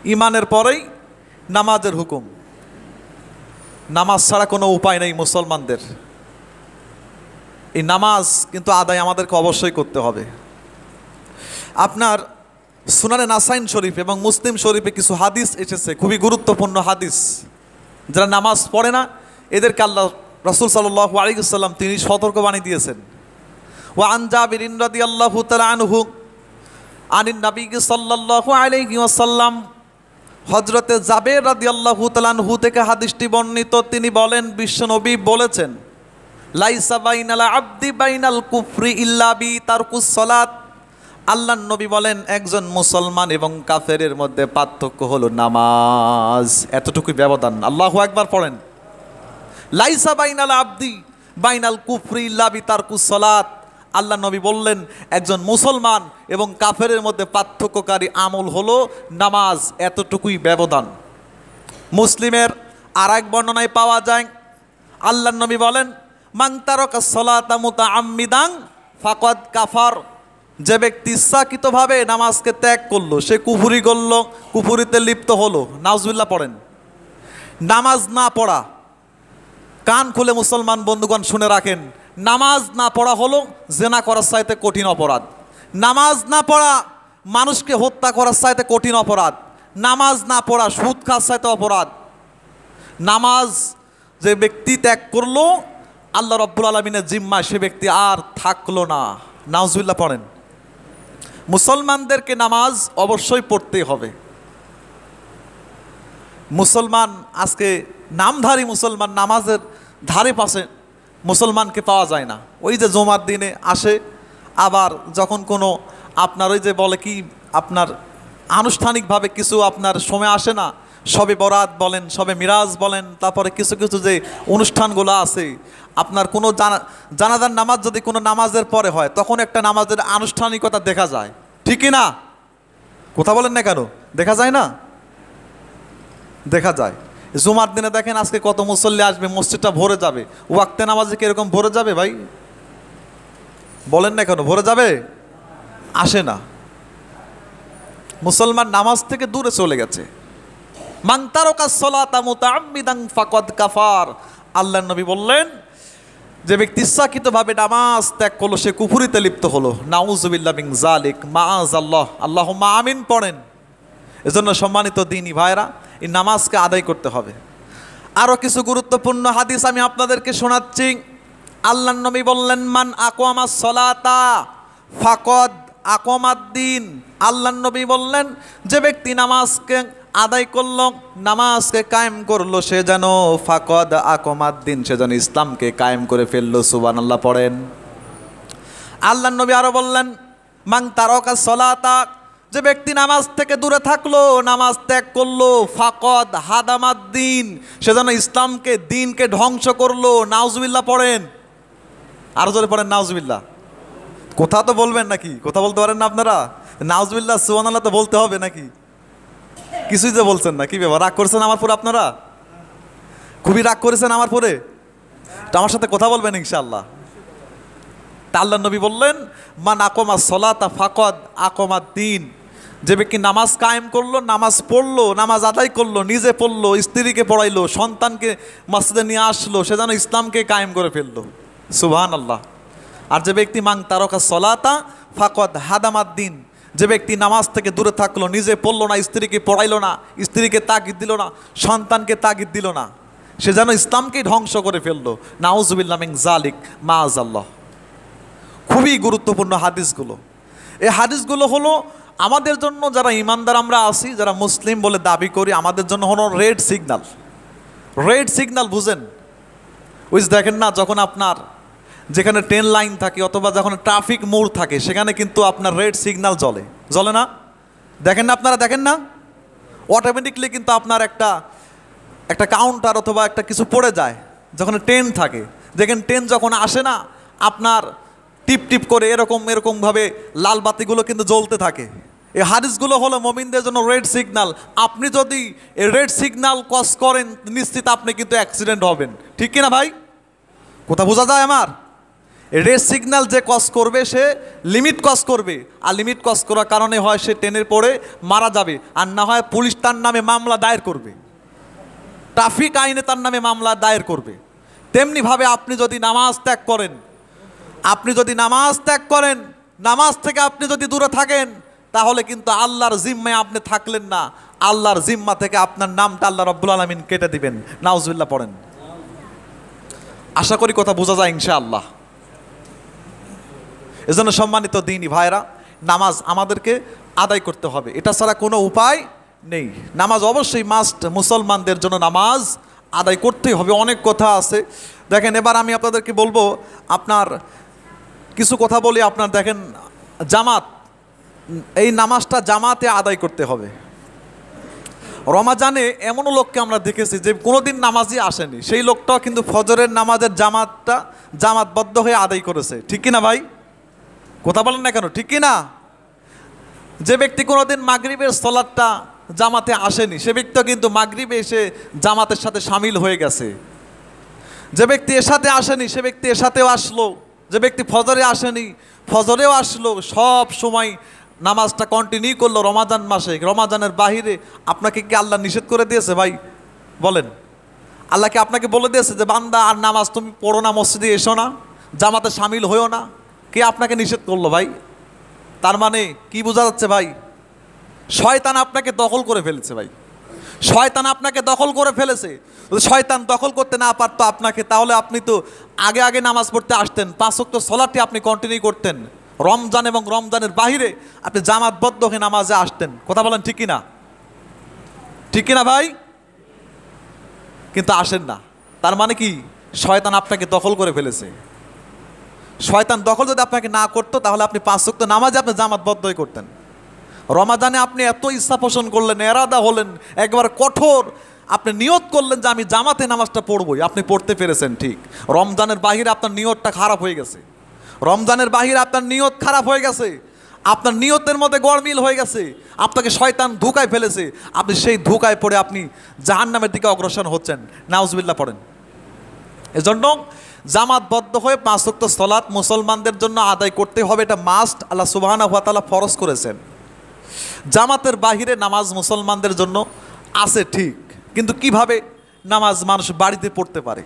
ইমানের পরেই নামাজের হুকুম। নামাজ ছাড়া কোনো উপায় নেই মুসলমানদের। এই নামাজ কিন্তু আদায় আমাদেরকে অবশ্যই করতে হবে। আপনার সুনানে নাসাইন শরীফ এবং মুসলিম শরীফে কিছু হাদিস এসেছে, খুবই গুরুত্বপূর্ণ হাদিস। যারা নামাজ পড়ে না এদেরকে আল্লাহ রাসূল সাল্লাল্লাহু আলাইহি ওয়াসাল্লাম তিনি সতর্কবাণী দিয়েছেন। ওয়া আন জাবির রাদিয়াল্লাহু তাআলা আনহু আনিন নবী সাল্লাল্লাহু আলাইহি ওয়াসাল্লাম, হযরতে জাবের রাদিয়াল্লাহু তাআলা আনহু থেকে হাদিসটি বর্ণিত। তিনি বলেন, বিশ্বনবী বলেছেন, লাইসা বাইনাল আবদি বাইনাল কুফরি ইল্লা বি তারকুস সালাত। আল্লাহর নবী বলেন, একজন মুসলমান এবং কাফেরের মধ্যে পার্থক্য হলো নামাজ। এতটুকুই ব্যবধান। আল্লাহু আকবার পড়েন। লাইসা বাইনাল আবদি বাইনাল কুফরি ইল্লা বি তারকুস সালাত। আল্লাহ নবী বললেন, একজন মুসলমান এবং কাফেরের মধ্যে পার্থক্যকারী আমল হলো নামাজ। এতটুকুই ব্যবধান। মুসলিমের আর এক বর্ণনায় পাওয়া যায়, আল্লাহ নবী বলেন, মান তারাকা সালাতা মুতাআম্মিদান ফাকাদ কাফার। যে ব্যক্তি ইচ্ছাকৃতভাবে নামাজকে ত্যাগ করলো সে কুফরি করলো, কুফরিতে লিপ্ত হলো। নাউজুবিল্লাহ পড়েন। নামাজ না পড়া, কান খুলে মুসলমান বন্ধুগণ শুনে রাখেন, নামাজ না পড়া হলো জেনা করার চাইতে কঠিন অপরাধ। নামাজ না পড়া মানুষকে হত্যা করার চাইতে কঠিন অপরাধ। নামাজ না পড়া সুদ খাওয়ার চাইতে অপরাধ। নামাজ যে ব্যক্তি ত্যাগ করলো আল্লাহ রাব্বুল আলামিনের জিম্মায় সে ব্যক্তি আর থাকলো না। নাউজুবিল্লাহ পড়েন। মুসলমানদেরকে নামাজ অবশ্যই পড়তে হবে। মুসলমান আজকে নামধারী মুসলমান, নামাজের ধারে পাশে মুসলমানকে পাওয়া যায় না। ওই যে জুমার দিনে আসে, আবার যখন কোনো আপনার ওই যে বলে কি আপনার আনুষ্ঠানিকভাবে কিছু আপনার সময় আসে না, সবে বরাত বলেন, সবে মিরাজ বলেন, তারপরে কিছু কিছু যে অনুষ্ঠানগুলো আছে, আপনার কোনো জানাজার নামাজ যদি কোনো নামাজের পরে হয় তখন একটা নামাজের আনুষ্ঠানিকতা দেখা যায়, ঠিকই না? কথা বলেন না কেন? দেখা যায় না? দেখা যায়। জুমার দিনে দেখেন আজকে কত মুসল্লি আসবে, মসজিদটা ভরে যাবে। ওয়াক্তে নামাজে কিরকম ভরে যাবে ভাই? বলেন না কেন ভরে যাবে? আসে না। মুসলমান নামাজ থেকে দূরে চলে গেছে। মান তারাকা সালাতা মুতাআম্মিদান ফাকাদ কাফার। আল্লাহর নবী বললেন, যে ব্যক্তি ইচ্ছাকৃতভাবে নামাজ ত্যাগ করলো সে কুফরিতে লিপ্ত হলো। নাউযুবিল্লাহ মিন যালিক, মাআযাল্লাহ। আল্লাহুম্মা আমিন পড়েন। এজন্য সম্মানিত দ্বীনী ভাইরা, এই নামাজকে আদায় করতে হবে। আরও কিছু গুরুত্বপূর্ণ হাদিস আমি আপনাদেরকে শোনাচ্ছি। আল্লাহর নবী বললেন, মান আকামাস সালাতা ফাকাদ আকামাদ্দিন। আল্লাহর নবী বললেন, যে ব্যক্তি নামাজকে আদায় করলো, নামাজকে কায়েম করলো, সে যেন ফাকাদ আকামাদ্দিন, সে যেন ইসলামকে কায়েম করে ফেললো। সুবহানাল্লাহ পড়েন। আল্লাহর নবী আরও বললেন, মান তারাকা সালাতা, যে ব্যক্তি নামাজ থেকে দূরে থাকলো, নামাজ ত্যাগ করলো, ফাকাদ হাদামাদ্দিন, সে যেন ইসলামকে দিনকে ধ্বংস করলো। নাউজুবিল্লাহ পড়েন। আরো জোরে পড়েন নাউজুবিল্লাহ। কথা তো বলবেন নাকি? কথা বলতে পারেন না আপনারা? নাউজুবিল্লাহ সুবহানাল্লাহ তো বলতে হবে নাকি? কিছুই যে বলছেন না, কি ব্যাপার? রাগ করেছেন আমার পরে? আপনারা খুবই রাগ করেছেন আমার পরে? তো আমার সাথে কথা বলবেন ইনশাআল্লাহ। তা আল্লাহর নবী বললেন, মান আকামাস সালাতা ফাকাদ আকামাদ্দিন, যে ব্যক্তি নামাজ কায়েম করলো, নামাজ পড়লো, নামাজ আদায় করলো, নিজে পড়লো, স্ত্রীকে পড়াইলো, সন্তানকে মসজিদে নিয়ে আসলো, সে যেন ইসলামকে কায়েম করে ফেললো। সুবহানাল্লাহ। আর যে ব্যক্তি মান তারাকা সালাতা ফাকাদ হাদামাদ্দিন, যে ব্যক্তি নামাজ থেকে দূরে থাকলো, নিজে পড়লো না, স্ত্রীকে পড়াইলো না, স্ত্রীকে তাগিদ দিল না, সন্তানকে তাগিদ দিল না, সে যেন ইসলামকেই ধ্বংস করে ফেললো। নাউযুবিল্লাহ মিন যালিক, মাআযাল্লাহ। খুবই গুরুত্বপূর্ণ হাদিসগুলো। এই হাদিসগুলো হলো আমাদের জন্য, যারা ইমানদার আমরা আছি, যারা মুসলিম বলে দাবি করি, আমাদের জন্য হলো রেড সিগন্যাল। রেড সিগন্যাল বুঝেন? ওই দেখেন না, যখন আপনার যেখানে ট্রেন লাইন থাকে অথবা যখন ট্রাফিক মোড় থাকে সেখানে কিন্তু আপনার রেড সিগন্যাল জ্বলে, জ্বলে না? দেখেন না আপনারা? দেখেন না? অটোমেটিকলি কিন্তু আপনার একটা কাউন্টার অথবা একটা কিছু পড়ে যায় যখন ট্রেন থাকে। দেখেন ট্রেন যখন আসে না, আপনার টিপ টিপ করে এরকমভাবে লাল বাতিগুলো কিন্তু জ্বলতে থাকে। এই হাদিসগুলো হলো মুমিনদের জন্য রেড সিগন্যাল। আপনি যদি এই রেড সিগন্যাল ক্রস করেন নিশ্চিত আপনি কিন্তু অ্যাক্সিডেন্ট হবেন, ঠিক কিনা ভাই? কথা বোঝা যায় আমার? রেড সিগন্যাল যে ক্রস করবে সে লিমিট ক্রস করবে, আর লিমিট ক্রস করার কারণে হয় সে ট্রেনের পড়ে মারা যাবে, আর না হয় পুলিশ তার নামে মামলা দায়ের করবে, ট্রাফিক আইনে তার নামে মামলা দায়ের করবে। তেমনিভাবে আপনি যদি নামাজ ত্যাগ করেন, নামাজ থেকে আপনি যদি দূরে থাকেন, তাহলে কিন্তু আল্লাহর জিম্মায় আপনি থাকলেন না, আল্লাহর জিম্মা থেকে আপনার নামটা আল্লাহ রাব্বুল আলামিন কেটে দিবেন। নাউজুবিল্লাহ পড়েন। আশা করি কথা বোঝা যায় ইনশাআল্লাহ। এজন্য সম্মানিত দ্বীনি ভাইরা, নামাজ আমাদেরকে আদায় করতে হবে, এটা ছাড়া কোনো উপায় নেই। নামাজ অবশ্যই মাস্ট, মুসলমানদের জন্য নামাজ আদায় করতেই হবে। অনেক কথা আছে, দেখেন এবার আমি আপনাদেরকে বলবো, আপনার কিছু কথা বলি। আপনার দেখেন জামাত, এই নামাজটা জামাতে আদায় করতে হবে। রমাজানে এমনও লোককে আমরা দেখেছি যে কোনোদিন নামাজই আসেনি, সেই লোকটাও কিন্তু ফজরের নামাজের জামাতবদ্ধ হয়ে আদায় করেছে। ঠিক কিনা ভাই? কথা বলেন না কেন? ঠিক কিনা? যে ব্যক্তি কোনোদিন মাগরিবের সালাতটা জামাতে আসেনি, সে ব্যক্তিও কিন্তু মাগরিবে এসে জামাতের সাথে সামিল হয়ে গেছে। যে ব্যক্তি এসাতে আসেনি, সে ব্যক্তি এসাতেও আসলো। যে ব্যক্তি ফজরে আসেনি, ফজরেও আসলো। সব সময় নামাজটা কন্টিনিউ করলো রমাজান মাসে। রমাজানের বাহিরে আপনাকে কি আল্লাহ নিষেধ করে দিয়েছে ভাই? বলেন, আল্লাহ কি আপনাকে বলে দিয়েছে যে বান্দা আর নামাজ তুমি পড়ো না, মসজিদে এসো না, জামাতে সামিল হইও না? কে আপনাকে নিষেধ করলো ভাই? তার মানে কি বোঝা যাচ্ছে ভাই? শয়তান আপনাকে দখল করে ফেলেছে ভাই, শয়তান আপনাকে দখল করে ফেলেছে। শয়তান দখল করতে না পারতো আপনাকে, তাহলে আপনি তো আগে আগে নামাজ পড়তে আসতেন, 5 ওয়াক্ত সালাতটি আপনি কন্টিনিউ করতেন। রমজান এবং রমজানের বাহিরে আপনি জামাতবদ্ধ হয়ে নামাজে আসতেন। কথা বলেন ঠিক কিনা? ঠিক কিনা ভাই? কিন্তু আসেন না, তার মানে কি? শয়তান আপনাকে দখল করে ফেলেছে। শয়তান দখল যদি আপনাকে না করতো, তাহলে আপনি 5 ওয়াক্ত নামাজে আপনি জামাতবদ্ধ হয়ে করতেন। রমাজানে আপনি এত ইচ্ছা পোষণ করলেন, এরাদা হলেন, একবার কঠোর আপনি নিয়ত করলেন যে আমি জামাতে নামাজটা পড়বই, আপনি পড়তে পেরেছেন ঠিক। রমজানের বাহিরে আপনার নিয়তটা খারাপ হয়ে গেছে, রমজানের বাহিরে আপনার নিয়ত খারাপ হয়ে গেছে, আপনার নিয়তের মধ্যে গড়মিল হয়ে গেছে, আপনাকে শয়তান ধোঁকায় ফেলেছে, আপনি সেই ধোঁকায় পড়ে আপনি জাহান্নামের দিকে অগ্রসর হচ্ছেন। নাউজুবিল্লাহ পড়েন। এজন্য জামাতবদ্ধ হয়ে 5 ওয়াক্ত সালাত মুসলমানদের জন্য আদায় করতে হবে, এটা মাস্ট। আল্লাহ সুবহানাহু ওয়া তাআলা ফরজ করেছেন। জামাতের বাহিরে নামাজ মুসলমানদের জন্য আছে ঠিক, কিন্তু কিভাবে নামাজ মানুষ বাড়িতে পড়তে পারে?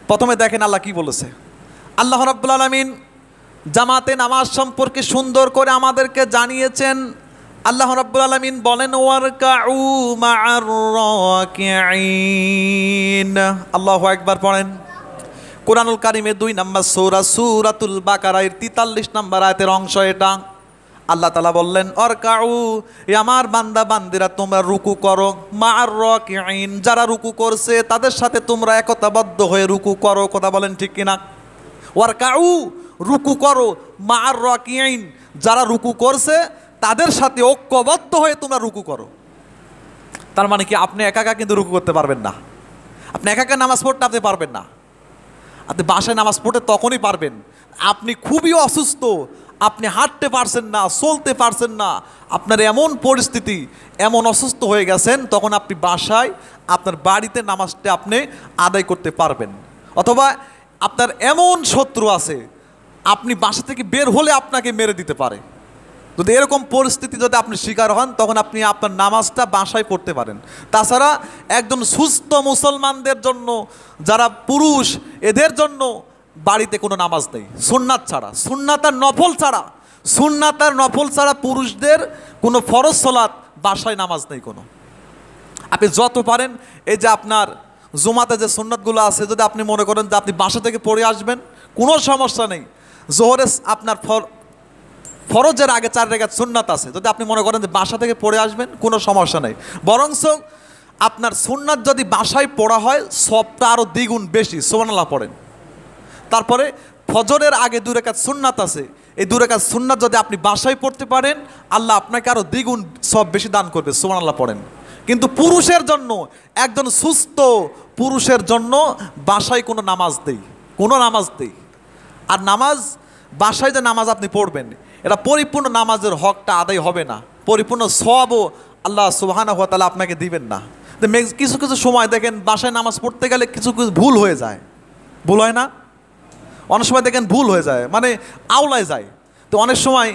প্রথমে দেখেন আল্লাহ কি বলেছে। আল্লাহ রাব্বুল আলামিন জামাতে নামাজ সম্পর্কে সুন্দর করে আমাদেরকে জানিয়েছেন। আল্লাহ রাব্বুল আলামিন বলেন, ওয়ারকাউ মা'আর রাকিঈন। আল্লাহু আকবার পড়েন। কোরআনুল কারীমের 2 নম্বর সূরা সূরাতুল বাকারার 43 নম্বর আয়াতের অংশ এটা। আল্লাহ তাআলা বললেন, অরকাউ, আমার বান্দা বান্দিরা তোমরা রুকু করো, মা'আর রাকিঈন, যারা রুকু করছে তাদের সাথে তোমরা একতাবদ্ধ হয়ে রুকু করো। কথা বলেন ঠিক কিনা? ওয়ারকাউ, রুকু করো, মা'আর রাকিঈন, যারা রুকু করছে তাদের সাথে ঐক্যবদ্ধ হয়ে তোমরা রুকু করো। তার মানে কি? আপনি একা একা কিন্তু রুকু করতে পারবেন না, আপনি একা একা নামাজ পড়তে আপনি পারবেন না। আপনি বাসায় নামাজ পড়তে তখনই পারবেন আপনি খুবই অসুস্থ, আপনি হাঁটতে পারছেন না, চলতে পারছেন না, আপনার এমন পরিস্থিতি, এমন অসুস্থ হয়ে গেছেন, তখন আপনি বাসায় আপনার বাড়িতে নামাজটা আপনি আদায় করতে পারবেন। অথবা আপনার এমন শত্রু আছে, আপনি বাসা থেকে বের হলে আপনাকে মেরে দিতে পারে। যদি এরকম পরিস্থিতি যদি আপনি শিকার হন, তখন আপনি আপনার নামাজটা বাসায় পড়তে পারেন। তাছাড়া একজন সুস্থ মুসলমানদের জন্য, যারা পুরুষ, এদের জন্য বাড়িতে কোনো নামাজ নেই, সুন্নাত ছাড়া, সুন্নাত আর নফল ছাড়া, সুন্নাত আর নফল ছাড়া পুরুষদের কোনো ফরজ সালাত বাসায় নামাজ নেই কোনো। আপনি যত পারেন এই যে আপনার জুমাতে যে সুন্নাতগুলো আছে, যদি আপনি মনে করেন যে আপনি বাসা থেকে পড়ে আসবেন, কোনো সমস্যা নেই। জোহরে আপনার ফরজের আগে 4 রাকাত সুন্নাত আছে, যদি আপনি মনে করেন যে বাসা থেকে পড়ে আসবেন, কোনো সমস্যা নেই। বরঞ্চ আপনার সুন্নাত যদি বাসায় পড়া হয়, সবটা আরও দ্বিগুণ বেশি। সুবহানাল্লাহ পড়েন। তারপরে ফজরের আগে 2 রাকাত সুন্নাত আছে, এই 2 রাকাত সুন্নাত যদি আপনি বাসায় পড়তে পারেন, আল্লাহ আপনাকে আরও দ্বিগুণ সব বেশি দান করবে। সুবহানাল্লাহ পড়েন। কিন্তু পুরুষের জন্য, একজন সুস্থ পুরুষের জন্য বাসায় কোনো নামাজ নেই, কোনো নামাজ নেই। আর নামাজ, বাসায় যে নামাজ আপনি পড়বেন, এটা পরিপূর্ণ নামাজের হকটা আদায় হবে না, পরিপূর্ণ সওয়াবও আল্লাহ সুবহানাহু ওয়া তাআলা আপনাকে দিবেন না। কিছু কিছু সময় দেখেন বাসায় নামাজ পড়তে গেলে কিছু কিছু ভুল হয়ে যায়, ভুল হয় না? অনেক সময় দেখেন ভুল হয়ে যায়, মানে আওলায় যায়। তো অনেক সময়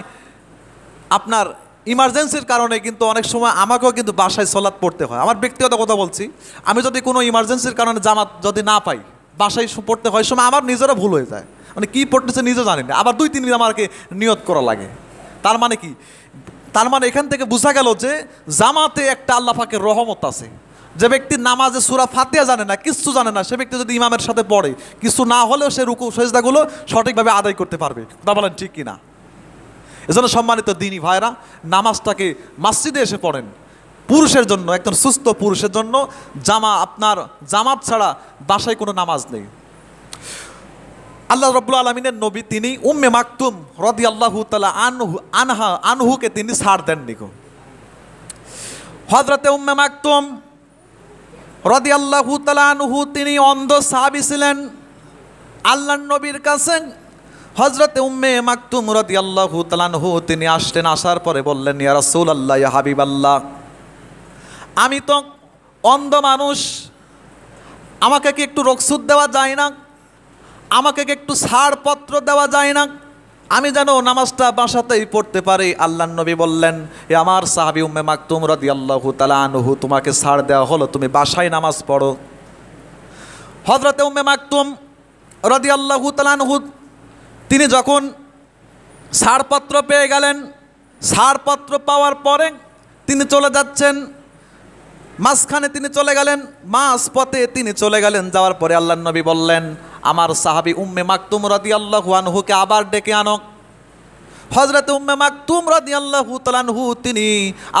আপনার ইমার্জেন্সির কারণে কিন্তু অনেক সময় আমাকেও কিন্তু বাসায় সলাৎ পড়তে হয়। আমার ব্যক্তিগত কথা বলছি, আমি যদি কোনো ইমার্জেন্সির কারণে জামাত যদি না পাই, বাসায় পড়তে হয়, সময় আমার নিজেরও ভুল হয়ে যায়, মানে কী পড়তেছে নিজেও জানি না, আবার 2-3 দিন আমাকে নিয়ত করা লাগে। তার মানে কি? তার মানে এখান থেকে বোঝা গেল যে জামাতে একটা আল্লাহ পাকের রহমত আছে। যে ব্যক্তি নামাজে সূরা ফাতিহা জানে না, কিচ্ছু জানে না, সে ব্যক্তি যদি ইমামের সাথে পড়ে, কিছু না হলেও সে রুকু সেজদাগুলো সঠিকভাবে আদায় করতে পারবে। তা বলেন ঠিক কিনা? এজন্য সম্মানিত দিনী ভাইরা, নামাজটাকে মসজিদে এসে পড়েন। পুরুষের জন্য, একজন সুস্থ পুরুষের জন্য আপনার জামাত ছাড়া বাসায় কোনো নামাজ নেই। আল্লাহ রাব্বুল আলামিনের নবী তিনি উম্মে মাকতুম রাদিয়াল্লাহু তাআলা আনহুকে তিনি ছাড় দেননি গো। হযরতে উম্মে মাকতুম রাদিয়াল্লাহু তাআলা আনহু তিনি অন্ধ সাহাবী ছিলেন। আল্লাহর নবীর কাছে হযরতে উম্মে মাকতুম রাদিয়াল্লাহু তাআলা আনহু তিনি আসলেন। আসার পরে বললেন, ইয়া রাসূলুল্লাহ, ইয়া হাবিবাল্লাহ, আমি তো অন্ধ মানুষ, আমাকে কি একটু রুখসত দেওয়া যায় না? আমাকে কি একটু ছাড়পত্র দেওয়া যায় না? আমি যেন নামাজটা বাসাতেই পড়তে পারি। আল্লাহর নবী বললেন, এ আমার সাহাবী উম্মে মাকতুম রাদিয়াল্লাহু তাআলা আনহু, তোমাকে ছাড় দেওয়া হলো, তুমি বাসায় নামাজ পড়ো। হযরতে উম্মে মাকতুম রাদিয়াল্লাহু তাআলা আনহু তিনি যখন ছাড়পত্র পেয়ে গেলেন, ছাড়পত্র পাওয়ার পরে তিনি চলে যাচ্ছেন, মাঝখানে তিনি চলে গেলেন, মাঝ পথে তিনি চলে গেলেন। যাওয়ার পরে আল্লাহর নবী বললেন, আমার সাহাবী উম্মে মাকতুম রাদিয়াল্লাহু আনহুকে আবার ডেকে আনো। হযরতে উম্মে মাকতুম রাদিয়াল্লাহু তাআলা আনহু তিনি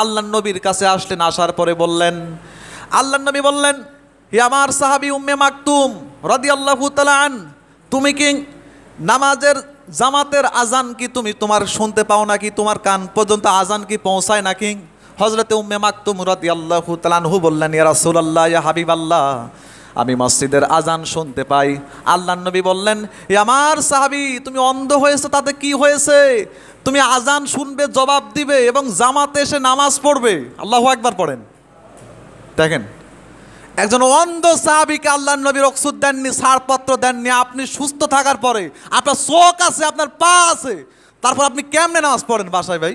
আল্লাহর নবীর কাছে আসলেন। আসার পরে বললেন, আল্লাহর নবী বললেন, হে আমার সাহাবী উম্মে মাকতুম রাদিয়াল্লাহু তাআলা আন, তুমি কি নামাজের জামাতের আজান কি তুমি তোমার শুনতে পাও নাকি? তোমার কান পর্যন্ত আজান কি পৌঁছায় নাকি? হযরতে উম্মে মাকতুম রাদিয়াল্লাহু তাআলা আনহু বললেন, ইয়া রাসূলুল্লাহ, ইয়া হাবিবাল্লাহ, আমি মসজিদের আজান শুনতে পাই। আল্লাহর নবী বললেন, এ আমার সাহাবী, তুমি অন্ধ হয়েছে তাতে কি হয়েছে? তুমি আজান শুনবে, জবাব দিবে এবং জামাতে এসে নামাজ পড়বে। আল্লাহু আকবার পড়েন। দেখেন, একজন অন্ধ সাহাবীকে আল্লাহর নবী রুখসত দেননি, ছাড়পত্র দেননি। আপনি সুস্থ থাকার পরে, আপনার চোখ আছে, আপনার পা আছে, তারপর আপনি কেমনে নামাজ পড়েন বাসায়? ভাই,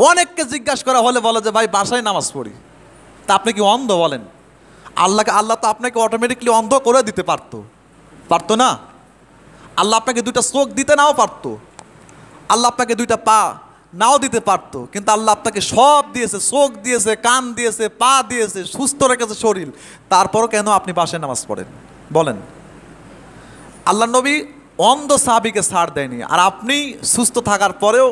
অনেককে জিজ্ঞাসা করা হলে বলে যে ভাই বাসায় নামাজ পড়ি। তা আপনি কি অন্ধ? বলেন। আল্লাহ তো আপনাকে অটোমেটিকলি অন্ধ করে দিতে পারতো না? আল্লাহ আপনাকে 2টা চোখ দিতে নাও পারতো, আল্লাহ আপনাকে 2টা পা নাও দিতে পারতো, কিন্তু আল্লাহ আপনাকে সব দিয়েছে, চোখ দিয়েছে, কান দিয়েছে, পা দিয়েছে, সুস্থ রেখেছে শরীর। তারপরও কেন আপনি বাসায় নামাজ পড়েন? বলেন। আল্লাহ নবী অন্ধ সাহাবীকে ছাড় দেয়নি, আর আপনি সুস্থ থাকার পরেও